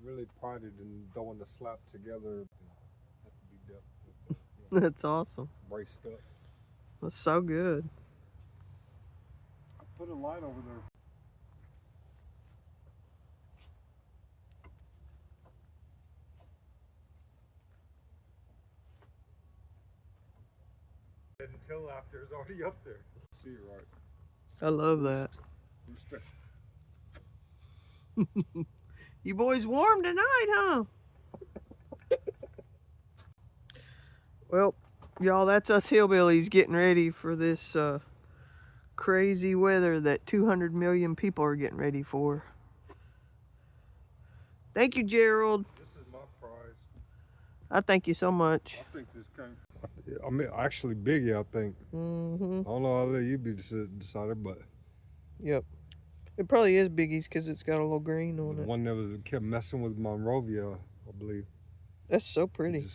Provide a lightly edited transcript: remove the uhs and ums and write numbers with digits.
really prided in throwing the slap together. Have to be That's awesome. braced up. That's so good. I put a line over there. Until after it's already up there. See it right. I love that. Rooster. You boys warm tonight, huh? Well, y'all, that's us hillbillies getting ready for this crazy weather that 200 million people are getting ready for. Thank you, Gerald. This is my prize. I thank you so much. I think this came. I mean, actually, Biggie. I think. Mm-hmm. I don't know how you be decided, but. Yep. It probably is Biggie's because it's got a little green on The it. one that kept messing with Monrovia, I believe. That's so pretty.